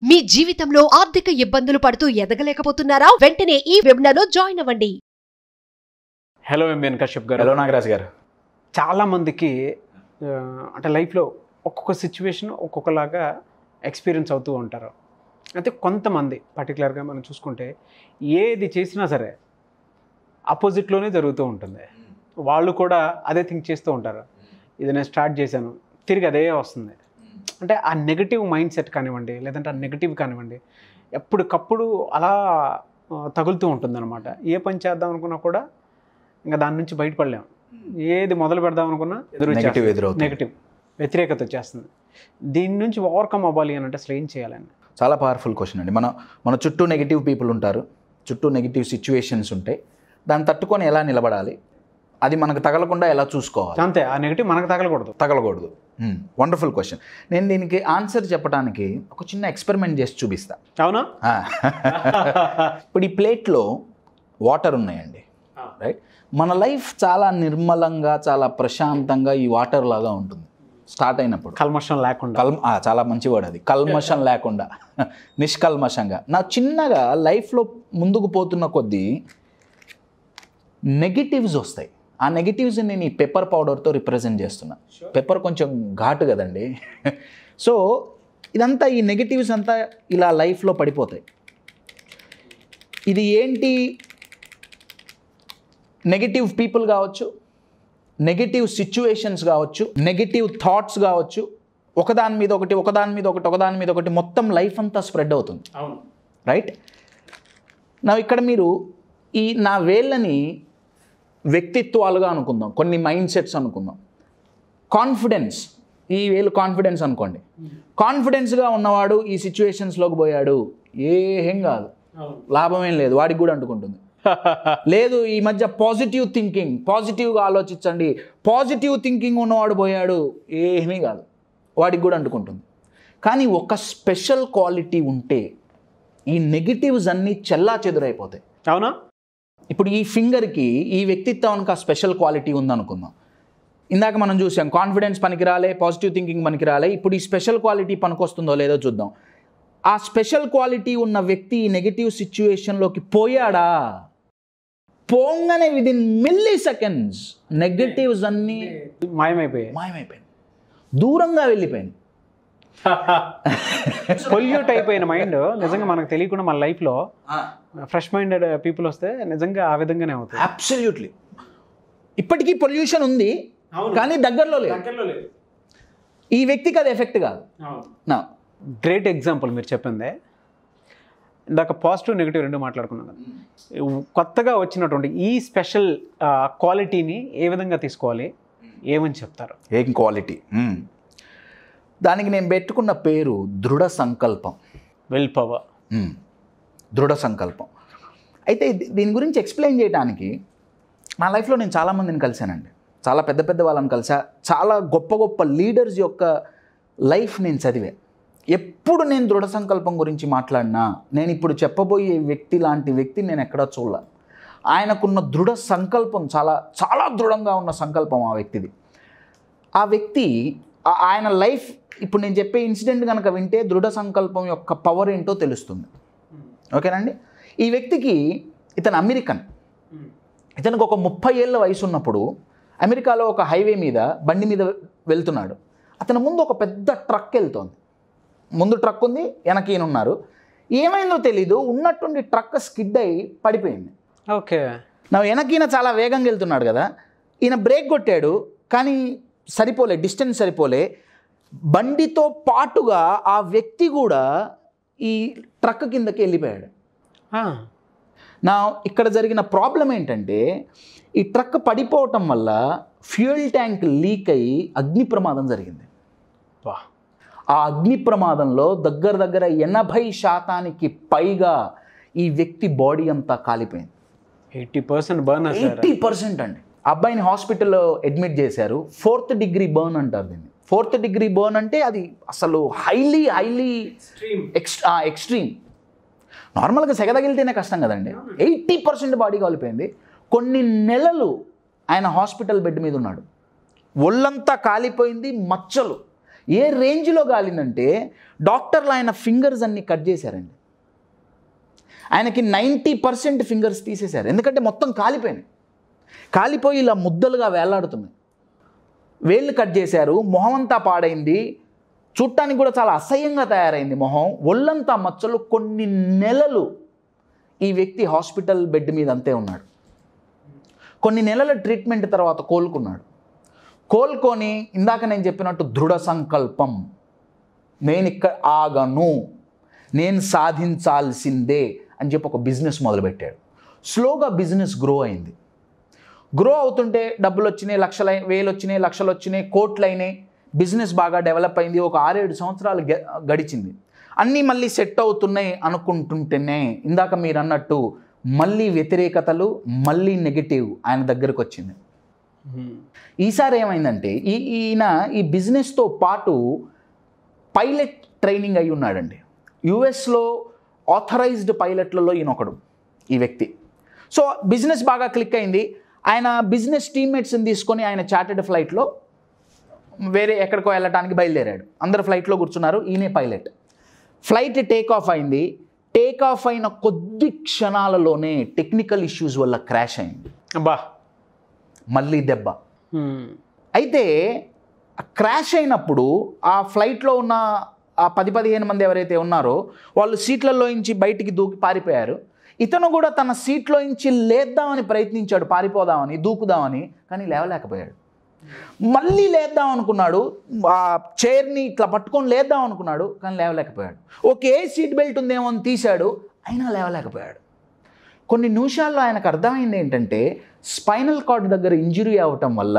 మీ జీవితంలో ఆర్థిక ఇబ్బందులు పడుతూ ఎదగలేకపోతున్నారా? వెంటనే ఈ వెబినార్లో జాయిన్ అవ్వండి. హలో ఎంఎన్ కశ్యప్ గారు. హలో నాగరాజ్ గారు. చాలామందికి అంటే లైఫ్లో ఒక్కొక్క సిచ్యువేషన్ ఒక్కొక్కలాగా ఎక్స్పీరియన్స్ అవుతూ ఉంటారు. అయితే కొంతమంది పర్టికులర్గా మనం చూసుకుంటే ఏది చేసినా సరే ఆపోజిట్లోనే జరుగుతూ ఉంటుంది. వాళ్ళు కూడా అదే థింక్ చేస్తూ ఉంటారు. ఇది నేను స్టార్ట్ చేశాను, తిరిగి అదే వస్తుంది. అంటే ఆ నెగటివ్ మైండ్ సెట్ కానివ్వండి, లేదంటే ఆ నెగటివ్ కానివ్వండి, ఎప్పటికప్పుడు అలా తగులుతూ ఉంటుంది అనమాట. ఏ పని చేద్దాం అనుకున్నా కూడా ఇంకా దాని నుంచి బయటపడలేము. ఏది మొదలు పెడదాం అనుకున్నా నెగటివ్ వ్యతిరేకత వచ్చేస్తుంది. దీని నుంచి ఓవర్కమ్ అవ్వాలి అని అంటే అసలు ఏం చేయాలని? చాలా పవర్ఫుల్ క్వశ్చన్ అండి. మన చుట్టూ నెగిటివ్ పీపుల్ ఉంటారు, చుట్టూ నెగిటివ్ సిచ్యువేషన్స్ ఉంటాయి. దాన్ని తట్టుకొని ఎలా నిలబడాలి, అది మనకు తగలకుండా ఎలా చూసుకోవాలి, అంతే. ఆ నెగిటివ్ మనకు తగలకూడదు. Wonderful question. నేను దీనికి ఆన్సర్ చెప్పడానికి ఒక చిన్న ఎక్స్పెరిమెంట్ చేసి చూపిస్తా. అవునా? ఇప్పుడు ఈ ప్లేట్లో వాటర్ ఉన్నాయండి, రైట్? మన లైఫ్ చాలా నిర్మలంగా, చాలా ప్రశాంతంగా ఈ వాటర్ లాగా ఉంటుంది స్టార్ట్ అయినప్పుడు. కల్మషం లేకుండా. చాలా మంచి వర్డ్ అది, కల్మషం లేకుండా, నిష్కల్మషంగా. నా చిన్నగా లైఫ్లో ముందుకు పోతున్న కొద్దీ నెగిటివ్స్ వస్తాయి. ఆ నెగిటివ్స్ని నేను ఈ పెప్పర్ పౌడర్తో రిప్రజెంట్ చేస్తున్నా. పెప్పర్ కొంచెం ఘాటు కదండి. సో ఇదంతా, ఈ నెగిటివ్స్ అంతా ఇలా లైఫ్లో పడిపోతాయి. ఇది ఏంటి? నెగిటివ్ పీపుల్ కావచ్చు, నెగిటివ్ సిచ్యువేషన్స్ కావచ్చు, నెగిటివ్ థాట్స్ కావచ్చు, ఒకదాని మీద ఒకటి మొత్తం లైఫ్ అంతా స్ప్రెడ్ అవుతుంది. రైట్? ఇక్కడ మీరు నా వేళ్ళని వ్యక్తిత్వాలుగా అనుకుందాం, కొన్ని మైండ్ సెట్స్ అనుకుందాం. కాన్ఫిడెన్స్, ఈ వేలు కాన్ఫిడెన్స్ అనుకోండి. కాన్ఫిడెన్స్గా ఉన్నవాడు ఈ సిచ్యువేషన్స్లోకి పోయాడు, ఏం కాదు, లాభమేం లేదు, వాడికి కూడా అంటుకుంటుంది. లేదు, ఈ మధ్య పాజిటివ్గా ఆలోచించండి, పాజిటివ్ థింకింగ్ ఉన్నవాడు పోయాడు, ఏమీ కాదు, వాడికి కూడా అంటుకుంటుంది. కానీ ఒక స్పెషల్ క్వాలిటీ ఉంటే ఈ నెగిటివ్స్ అన్నీ చెల్లా చెదురైపోతాయి. అవునా? ఇప్పుడు ఈ ఫింగర్కి, ఈ వ్యక్తిత్వానికి ఆ స్పెషల్ క్వాలిటీ ఉందనుకుందాం. ఇందాక మనం చూసాం, కాన్ఫిడెన్స్ పనికిరాలే, పాజిటివ్ థింకింగ్ పనికిరాలే. ఇప్పుడు ఈ స్పెషల్ క్వాలిటీ పనికొస్తుందో లేదో చూద్దాం. ఆ స్పెషల్ క్వాలిటీ ఉన్న వ్యక్తి ఈ నెగిటివ్ సిచ్యువేషన్లోకి పోయాడా, పోంగానే విదిన్ మిల్లీ సెకండ్స్ నెగటివ్స్ అన్నీ మాయమైపోయాయి, దూరంగా వెళ్ళిపోయింది. పొల్యూట్ అయిపోయిన మైండ్ నిజంగా మనకు తెలియకుండా మన లైఫ్లో ఫ్రెష్ మైండెడ్ పీపుల్ వస్తే నిజంగా ఆ విధంగానే అవుతుంది. అబ్సల్యూట్లీ. ఇప్పటికీ పొల్యూషన్ ఉంది, కానీ దగ్గరలో లేదు. ఈ వ్యక్తికి అది ఎఫెక్ట్ కాదు. నా గ్రేట్ ఎగ్జాంపుల్ మీరు చెప్పిందే. ఇందాక పాజిటివ్ నెగిటివ్ రెండు మాట్లాడుకున్నాను. కొత్తగా వచ్చినటువంటి ఈ స్పెషల్ క్వాలిటీని ఏ విధంగా తీసుకోవాలి, ఏమని చెప్తారు? ఏం క్వాలిటీ? దానికి నేను పెట్టుకున్న పేరు దృఢ సంకల్పం. Will power. దృఢ సంకల్పం. అయితే దీని గురించి ఎక్స్ప్లెయిన్ చేయడానికి నా లైఫ్లో నేను చాలామందిని కలిశానండి, చాలా పెద్ద వాళ్ళని కలిసా, చాలా గొప్ప లీడర్స్ యొక్క లైఫ్ నేను చదివా. ఎప్పుడు నేను దృఢ సంకల్పం గురించి మాట్లాడినా, నేను ఇప్పుడు చెప్పబోయే వ్యక్తి లాంటి వ్యక్తిని నేను ఎక్కడా చూడలే. ఆయనకున్న దృఢ సంకల్పం చాలా దృఢంగా ఉన్న సంకల్పం ఆ వ్యక్తిది. ఆ వ్యక్తి, ఆయన లైఫ్, ఇప్పుడు నేను చెప్పే ఇన్సిడెంట్ కనుక వింటే దృఢ సంకల్పం యొక్క పవర్ ఏంటో తెలుస్తుంది. ఓకేనండి? ఈ వ్యక్తికి, ఇతను అమెరికన్, ఇతనికి ఒక 30 ఏళ్ళ వయసు ఉన్నప్పుడు అమెరికాలో ఒక హైవే మీద బండి మీద వెళ్తున్నాడు. అతని ముందు ఒక పెద్ద ట్రక్ వెళ్తోంది. ముందు ట్రక్ ఉంది, వెనక ఈయన ఉన్నారు. ఏమైందో తెలీదు, ఉన్నట్టుండి ట్రక్ స్కిడ్ అయి పడిపోయింది. ఓకే. వెనక ఈయన చాలా వేగంగా వెళ్తున్నాడు కదా, ఈయన బ్రేక్ కొట్టాడు, కానీ డిస్టెన్స్ సరిపోలే. బండితో పాటుగా ఆ వ్యక్తి కూడా ఈ ట్రక్ కిందకి వెళ్ళిపోయాడు. ఇక్కడ జరిగిన ప్రాబ్లం ఏంటంటే, ఈ ట్రక్ పడిపోవటం వల్ల ఫ్యూయల్ ట్యాంక్ లీక్ అయ్యి అగ్ని ప్రమాదం జరిగింది. ఆ అగ్ని ప్రమాదంలో దగ్గర 80% పైగా ఈ వ్యక్తి బాడీ అంతా కాలిపోయింది. 80% బర్న్. 80% అండి. అబ్బాయిని హాస్పిటల్లో అడ్మిట్ చేశారు. 4th degree బర్న్ అంటారు దీన్ని. 4th degree బర్న్ అంటే అది అసలు హైలీ ఎక్స్ట్రీమ్. నార్మల్గా సెగ తగిలితేనే కష్టం కదండి. 80% బాడీ కాలిపోయింది. కొన్ని నెలలు ఆయన హాస్పిటల్ బెడ్ మీద ఉన్నాడు. ఒళ్ళంతా కాలిపోయింది, మచ్చలు. ఏ రేంజ్లో కాలిందంటే డాక్టర్లు ఆయన ఫింగర్స్ అన్ని కట్ చేశారండి. ఆయనకి 90% ఫింగర్స్ తీసేశారు. ఎందుకంటే మొత్తం కాలిపోయి ఇలా ముద్దలుగా వేలాడుతున్నాయి. వేళ్ళు కట్ చేశారు. మొహం అంతా పాడైంది. చూడటానికి కూడా చాలా అసహ్యంగా తయారైంది మొహం. ఒళ్ళంతా మచ్చలు. కొన్ని నెలలు ఈ వ్యక్తి హాస్పిటల్ బెడ్ మీద అంతే ఉన్నాడు. కొన్ని నెలల ట్రీట్మెంట్ తర్వాత కోలుకొని ఇందాక నేను చెప్పినట్టు దృఢ సంకల్పం, నేను ఇక్కడ ఆగను, నేను సాధించాల్సిందే అని చెప్పి ఒక బిజినెస్ మొదలుపెట్టాడు. స్లోగా బిజినెస్ గ్రో అయింది. గ్రో అవుతుంటే డబ్బులు వచ్చినాయి, వేలు వచ్చినాయి, లక్షలు వచ్చినాయి, కోట్లు అయినాయి. బిజినెస్ బాగా డెవలప్ అయింది. ఒక 6-7 సంవత్సరాలు గడిచింది. అన్నీ మళ్ళీ సెట్ అవుతున్నాయి అనుకుంటుంటేనే ఇందాక మీరు అన్నట్టు మళ్ళీ వ్యతిరేకతలు, మళ్ళీ నెగిటివ్ ఆయన దగ్గరకు వచ్చింది. ఈసారి ఏమైందంటే ఈయన ఈ బిజినెస్తో పాటు పైలట్ ట్రైనింగ్ అయి ఉన్నాడండి. యుఎస్లో ఆథరైజ్డ్ పైలట్లలో ఈయన ఒకడు ఈ వ్యక్తి. సో బిజినెస్ బాగా క్లిక్ అయింది. ఆయన బిజినెస్ టీమ్మేట్స్ని తీసుకొని ఆయన చార్టెడ్ ఫ్లైట్లో వేరే ఎక్కడికో వెళ్ళటానికి బయలుదేరాడు. అందరు ఫ్లైట్లో కూర్చున్నారు, ఈయనే పైలట్. ఫ్లైట్ టేక్ ఆఫ్ అయింది. టేక్ ఆఫ్ అయిన కొద్ది క్షణాలలోనే టెక్నికల్ ఇష్యూస్ వల్ల క్రాష్ అయింది. మళ్ళీ దెబ్బ. అయితే క్రాష్ అయినప్పుడు ఆ ఫ్లైట్లో ఉన్న ఆ 10-15 మంది ఎవరైతే ఉన్నారో వాళ్ళు సీట్లలో నుంచి బయటికి దూకి పారిపోయారు. ఇతను కూడా తన సీట్లో నుంచి లేద్దామని ప్రయత్నించాడు, పారిపోదామని, దూకుదామని, కానీ లేవలేకపోయాడు. మళ్ళీ లేద్దాం అనుకున్నాడు, ఆ చైర్ని ఇట్లా పట్టుకొని లేద్దాం అనుకున్నాడు, కానీ లేవలేకపోయాడు. ఓకే సీట్ బెల్ట్ ఉందేమో అని తీశాడు, అయినా లేవలేకపోయాడు. కొన్ని నిమిషాల్లో ఆయనకు అర్థమైంది ఏంటంటే స్పైనల్ కార్డ్ దగ్గర ఇంజురీ అవ్వటం వల్ల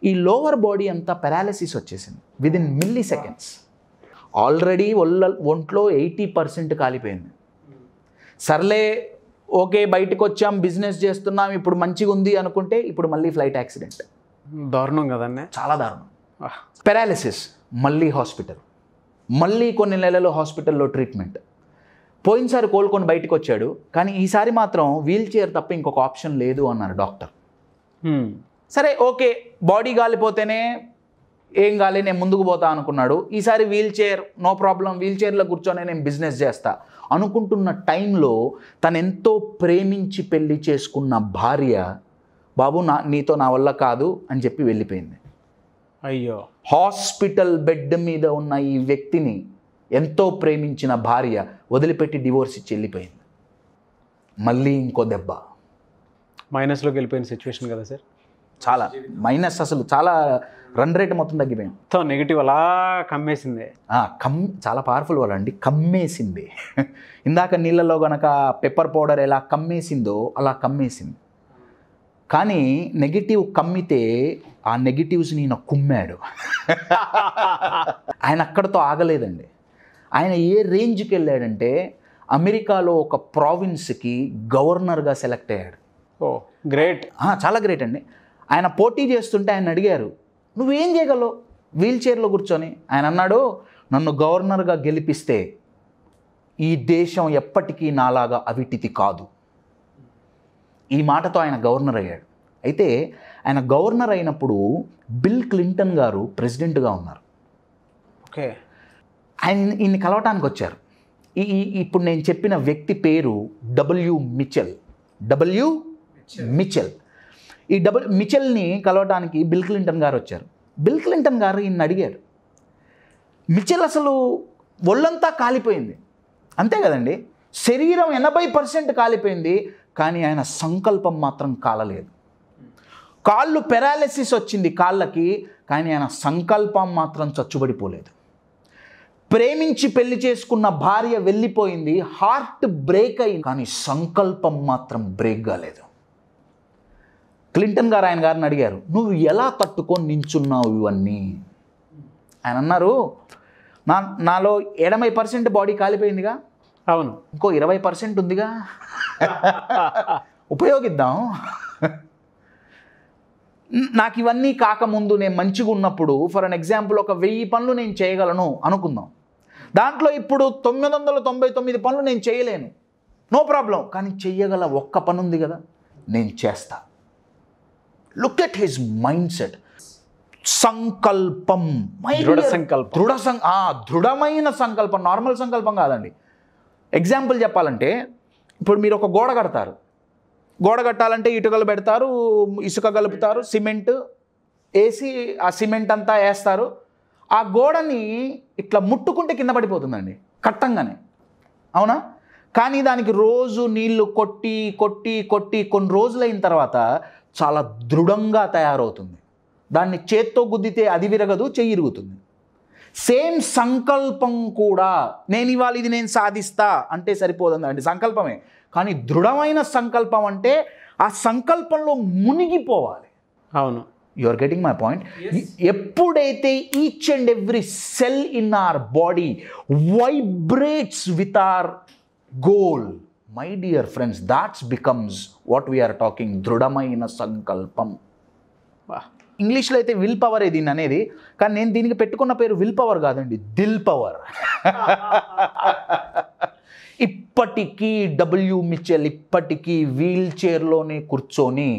ఈ లోవర్ బాడీ అంతా పెరాలసిస్ వచ్చేసింది విదిన్ మిల్లీ సెకండ్స్. ఆల్రెడీ ఒంట్లో 80% కాలిపోయింది. సర్లే ఓకే బయటకు వచ్చాం, బిజినెస్ చేస్తున్నాం, ఇప్పుడు మంచిగా ఉంది అనుకుంటే ఇప్పుడు మళ్ళీ ఫ్లైట్ యాక్సిడెంట్. దారుణం కదండి, చాలా దారుణం. పెరాలసిస్, మళ్ళీ హాస్పిటల్, మళ్ళీ కొన్ని నెలలు హాస్పిటల్లో ట్రీట్మెంట్. పోయినసారి కోలుకొని బయటకు వచ్చాడు, కానీ ఈసారి మాత్రం వీల్ చైర్ తప్ప ఇంకొక ఆప్షన్ లేదు అన్నారు డాక్టర్. సరే ఓకే బాడీ గాలిపోతేనే ఏం గాలి, నేను ముందుకు పోతా అనుకున్నాడు. ఈసారి wheel chair, no problem, wheel చైర్లో కూర్చొని నేను బిజినెస్ చేస్తా అనుకుంటున్న టైంలో తను ఎంతో ప్రేమించి పెళ్లి చేసుకున్న భార్య బాబు నీతో నా వల్ల కాదు అని చెప్పి వెళ్ళిపోయింది. అయ్యో. హాస్పిటల్ బెడ్ మీద ఉన్న ఈ వ్యక్తిని ఎంతో ప్రేమించిన భార్య వదిలిపెట్టి డివోర్స్ ఇచ్చి వెళ్ళిపోయింది. మళ్ళీ ఇంకో దెబ్బ. మైనస్లోకి వెళ్ళిపోయిన సిచ్యువేషన్ కదా సార్. చాలా మైనస్, అసలు చాలా రన్ రేట్ మొత్తం తగ్గిపోయింది. మొత్తం నెగిటివ్ అలా కమ్మేసింది. చాలా పవర్ఫుల్ వాళ్ళండి, కమ్మేసింది. ఇందాక నీళ్ళలో గనక పెప్పర్ పౌడర్ ఎలా కమ్మేసిందో అలా కమ్మేసింది. కానీ నెగిటివ్ కమ్మితే ఆ నెగిటివ్స్ని ఈయన కుమ్మాడు. ఆయన అక్కడితో ఆగలేదండి. ఆయన ఏ రేంజ్కి వెళ్ళాడంటే అమెరికాలో ఒక ప్రావిన్స్కి గవర్నర్గా సెలెక్ట్ అయ్యాడు. ఓ గ్రేట్. చాలా గ్రేట్ అండి. ఆయన పోటీ చేస్తుంటే ఆయన అడిగారు, నువ్వేం చేయగలవు వీల్ చైర్లో కూర్చొని? ఆయన అన్నాడు, నన్ను గవర్నర్గా గెలిపిస్తే ఈ దేశం ఎప్పటికీ నాలాగా అవిటిది కాదు. ఈ మాటతో ఆయన గవర్నర్ అయ్యాడు. అయితే ఆయన గవర్నర్ అయినప్పుడు బిల్ క్లింటన్ గారు ప్రెసిడెంట్గా ఉన్నారు. ఓకే. ఈయన్ని కలవటానికి వచ్చారు. ఇప్పుడు నేను చెప్పిన వ్యక్తి పేరు డబ్ల్యూ మిచెల్. ఈ మిచెల్ని కలవటానికి బిల్ క్లింటన్ గారు వచ్చారు. బిల్ క్లింటన్ గారు ఈయన్ని అడిగారు. మిచెల్ అసలు ఒళ్ళంతా కాలిపోయింది, అంతే కదండి, శరీరం 80% కాలిపోయింది, కానీ ఆయన సంకల్పం మాత్రం కాలలేదు. కాళ్ళు పెరాలసిస్ వచ్చింది కాళ్ళకి, కానీ ఆయన సంకల్పం మాత్రం చచ్చుబడిపోలేదు. ప్రేమించి పెళ్లి చేసుకున్న భార్య వెళ్ళిపోయింది, హార్ట్ బ్రేక్ అయింది, కానీ సంకల్పం మాత్రం బ్రేక్ కాలేదు. క్లింటన్ గారు ఆయన గారిని అడిగారు, నువ్వు ఎలా తట్టుకొని నించున్నావు ఇవన్నీ? ఆయన అన్నారు, నాలో 80% బాడీ కాలిపోయిందిగా, అవును, ఇంకో 20% ఉందిగా, ఉపయోగిద్దాం. నాకు ఇవన్నీ కాకముందు నేను మంచిగా ఉన్నప్పుడు ఫర్ అన్ ఎగ్జాంపుల్ ఒక 1000 పనులు నేను చేయగలను అనుకుందాం. దాంట్లో ఇప్పుడు 999 పనులు నేను చేయలేను, నో ప్రాబ్లం, కానీ చెయ్యగల ఒక్క పని ఉంది కదా, నేను చేస్తా. Look at his mind set. సంకల్పం. దృఢ సంకల్పం. దృఢమైన సంకల్పం, నార్మల్ సంకల్పం కాదండి. ఎగ్జాంపుల్ చెప్పాలంటే, ఇప్పుడు మీరు ఒక గోడ కడతారు. గోడ కట్టాలంటే ఇటుకలు పెడతారు, ఇసుక కలుపుతారు, సిమెంట్ వేసి ఆ సిమెంట్ అంతా వేస్తారు. ఆ గోడని ఇట్లా ముట్టుకుంటే కింద పడిపోతుందండి కట్టంగానే, అవునా? కానీ దానికి రోజు నీళ్లు కొట్టి కొట్టి కొట్టి కొన్ని రోజులైన తర్వాత చాలా దృఢంగా తయారవుతుంది. దాన్ని చేత్తో గుద్దితే అది విరగదు, చెయ్యి ఇరుగుతుంది. సేమ్ సంకల్పం కూడా, నేను ఇవాళ ఇది నేను సాధిస్తా అంటే సరిపోదండి, సంకల్పమే. కానీ దృఢమైన సంకల్పం అంటే ఆ సంకల్పంలో మునిగిపోవాలి. అవును, you are getting my point. ఎప్పుడైతే each and every cell in our body vibrates with our goal, my dear friends, that's becomes what we are talking, దృఢమైన సంకల్పం. ఇంగ్లీష్లో అయితే విల్ పవర్ దీన్ని అనేది, కానీ నేను దీనికి పెట్టుకున్న పేరు విల్ పవర్ కాదండి, దిల్ పవర్. ఇప్పటికీ డబ్ల్యూ మిచెల్ ఇప్పటికీ వీల్ చైర్లోనే కూర్చొని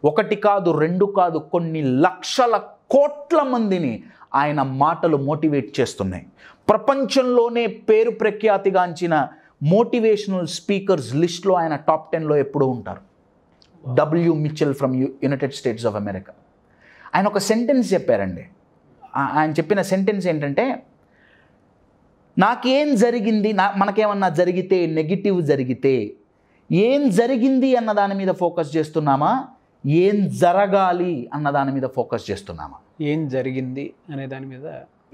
ఒకటి కాదు, రెండు కాదు, కొన్ని లక్షల కోట్ల మందిని ఆయన మాటలు మోటివేట్ చేస్తున్నాయి. ప్రపంచంలోనే పేరు ప్రఖ్యాతిగాంచిన మోటివేషనల్ స్పీకర్స్ లిస్ట్లో ఆయన టాప్ 10లో ఎప్పుడూ ఉంటారు. W Mitchell from United states of America. ఆయన ఒక సెంటెన్స్ చెప్పారండి. ఆయన చెప్పిన సెంటెన్స్ ఏంటంటే, నాకేం జరిగింది, మనకేమన్నా జరిగితే, నెగిటివ్ జరిగితే ఏం జరిగింది అన్న దాని మీద ఫోకస్ చేస్తున్నామా, ఏం జరగాలి అన్న దాని మీద ఫోకస్ చేస్తున్నామా? ఏం జరిగింది అనే దాని మీద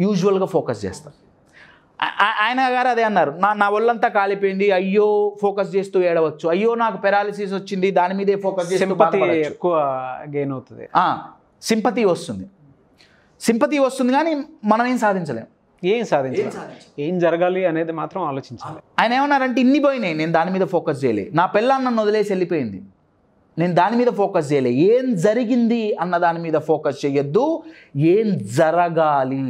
యూజువల్గా ఫోకస్ చేస్తాం. ఆయన గారు అదే అన్నారు, నా ఒళ్ళంతా కాలిపోయింది, అయ్యో ఫోకస్ చేస్తూ ఏడవచ్చు, అయ్యో నాకు పెరాలిసిస్ వచ్చింది, దాని మీదే ఫోకస్ చేస్తూ ఎక్కువ గెయిన్ అవుతుంది, సింపతి వస్తుంది కానీ మనం ఏం సాధించలేం. ఏం జరగాలి అనేది మాత్రం ఆలోచించాలి. ఆయన ఏమన్నారంటే, ఇన్ని పోయినాయి, నేను దాని మీద ఫోకస్ చేయలే, నా పిల్లని నన్ను వదిలేసి వెళ్ళిపోయింది, నేను దాని మీద ఫోకస్ చేయలే, ఏం జరిగింది అన్న దాని మీద ఫోకస్ చేయొద్దు, ఏం జరగాలి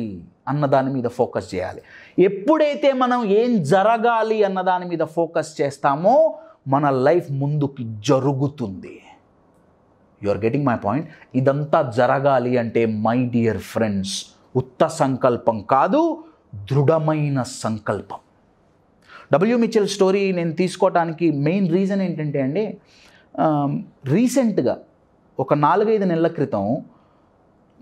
అన్న దాని మీద ఫోకస్ చేయాలి. ఎప్పుడైతే మనం ఏం జరగాలి అన్న దాని మీద ఫోకస్ చేస్తామో మన లైఫ్ ముందుకు జరుగుతుంది. You are getting my point. ఇదంతా జరగాలి అంటే మై డియర్ ఫ్రెండ్స్, ఉత్త సంకల్పం కాదు, దృఢమైన సంకల్పం. డబ్ల్యూ మిచెల్ స్టోరీ నేను తీసుకోవటానికి మెయిన్ రీజన్ ఏంటంటే అండి, రీసెంట్గా ఒక 4-5 నెలల క్రితం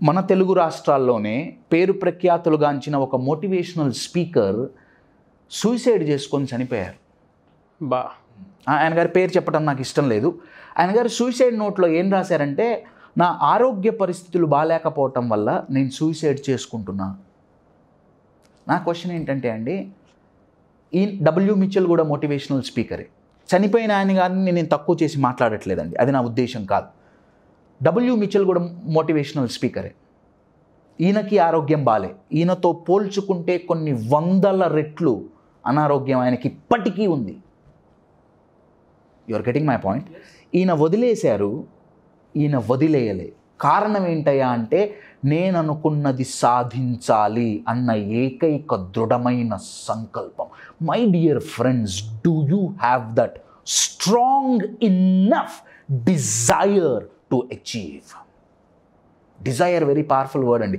మన తెలుగు రాష్ట్రాల్లోనే పేరు ప్రఖ్యాతులుగాంచిన ఒక మోటివేషనల్ స్పీకర్ సూసైడ్ చేసుకొని చనిపోయారు. ఆయన గారి పేరు చెప్పడం నాకు ఇష్టం లేదు. ఆయన గారు సూసైడ్ నోట్లో ఏం రాశారంటే, నా ఆరోగ్య పరిస్థితులు బాగాలేకపోవటం వల్ల నేను సూసైడ్ చేసుకుంటున్నా. నా క్వశ్చన్ ఏంటంటే అండి, ఈ డబ్ల్యూ మిచెల్ కూడా మోటివేషనల్ స్పీకరే. చనిపోయిన ఆయన గారిని నేను తక్కువ చేసి మాట్లాడట్లేదండి, అది నా ఉద్దేశం కాదు. డబ్ల్యూ మిచెల్ కూడా మోటివేషనల్ స్పీకరే. ఈయనకి ఆరోగ్యం బాలే, ఈయనతో పోల్చుకుంటే కొన్ని 100 రెట్లు అనారోగ్యం ఆయనకి ఇప్పటికీ ఉంది. You are getting my point. ఈయన వదిలేశారు, ఈయన వదిలేయలే. కారణం ఏంటయ్యా అంటే, నేను అనుకున్నది సాధించాలి అన్న ఏకైక దృఢమైన సంకల్పం. My dear friends, do you have that strong enough desire to achieve? Desire, very powerful word అండి.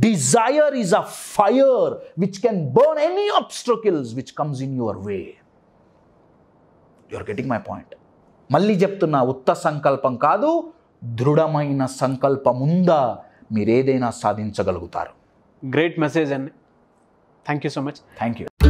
Desire is a fire which can burn any obstacles which comes in your way. You are getting my point. మళ్ళీ చెప్తున్నా, ఉత్త సంకల్పం కాదు, దృఢమైన సంకల్పం ఉందా మీరు ఏదైనా సాధించగలుగుతారు. గ్రేట్ మెసేజ్ అండి. Thank you so much. Thank you.